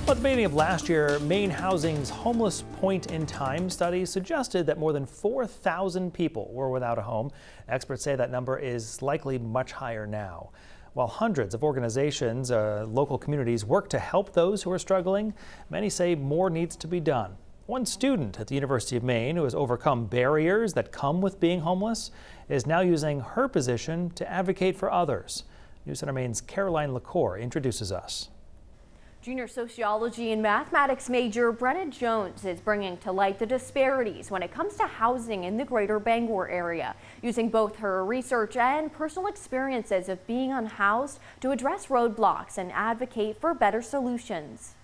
Well, at the beginning of last year, MaineHousing's Homeless Point in Time study suggested that more than 4,000 people were without a home. Experts say that number is likely much higher now. While hundreds of organizations, local communities work to help those who are struggling, many say more needs to be done. One student at the University of Maine who has overcome barriers that come with being homeless is now using her position to advocate for others. News Center Maine's Caroline LaCour introduces us. Junior sociology and mathematics major Brenna Jones is bringing to light the disparities when it comes to housing in the greater Bangor area, using both her research and personal experiences of being unhoused to address roadblocks and advocate for better solutions.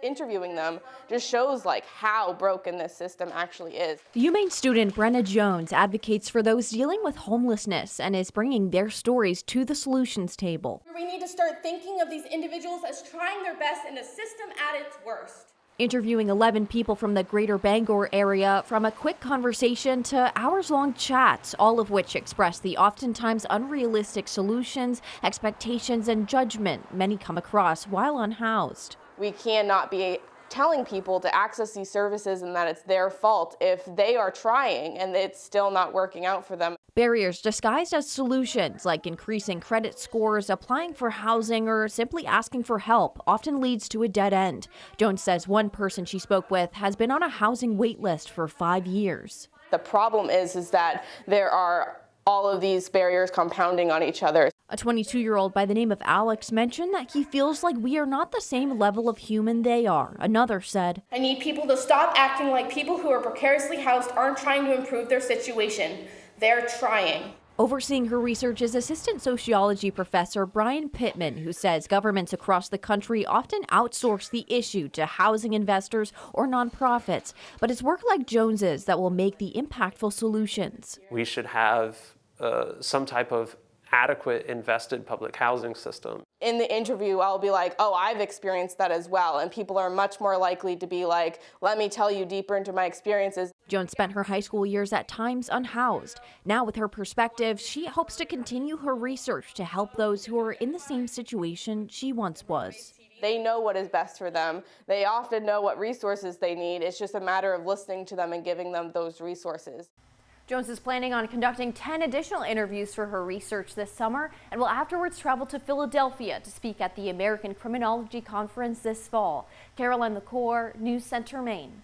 Interviewing them just shows how broken this system actually is. UMaine student Brenna Jones advocates for those dealing with homelessness and is bringing their stories to the solutions table. We need to start thinking of these individuals as trying their best in a system at its worst. Interviewing 11 people from the greater Bangor area, from a quick conversation to hours-long chats, all of which express the oftentimes unrealistic solutions, expectations, and judgment many come across while unhoused. We cannot be telling people to access these services and that it's their fault if they are trying and it's still not working out for them. Barriers disguised as solutions, like increasing credit scores, applying for housing, or simply asking for help, often leads to a dead end. Jones says one person she spoke with has been on a housing wait list for 5 years. The problem is that there are all of these barriers compounding on each other. A 22-year-old by the name of Alex mentioned that he feels like we are not the same level of human they are. Another said, I need people to stop acting like people who are precariously housed aren't trying to improve their situation. They're trying. Overseeing her research is assistant sociology professor Brian Pittman, who says governments across the country often outsource the issue to housing investors or nonprofits. But it's work like Jones's that will make the impactful solutions. We should have some type of adequate invested public housing system. In the interview, I'll be like, oh, I've experienced that as well. And people are much more likely to be like, let me tell you deeper into my experiences. Jones spent her high school years at times unhoused. Now with her perspective, she hopes to continue her research to help those who are in the same situation she once was. They know what is best for them. They often know what resources they need. It's just a matter of listening to them and giving them those resources. Jones is planning on conducting 10 additional interviews for her research this summer and will afterwards travel to Philadelphia to speak at the American Criminology Conference this fall. Caroline LaCour, News Center, Maine.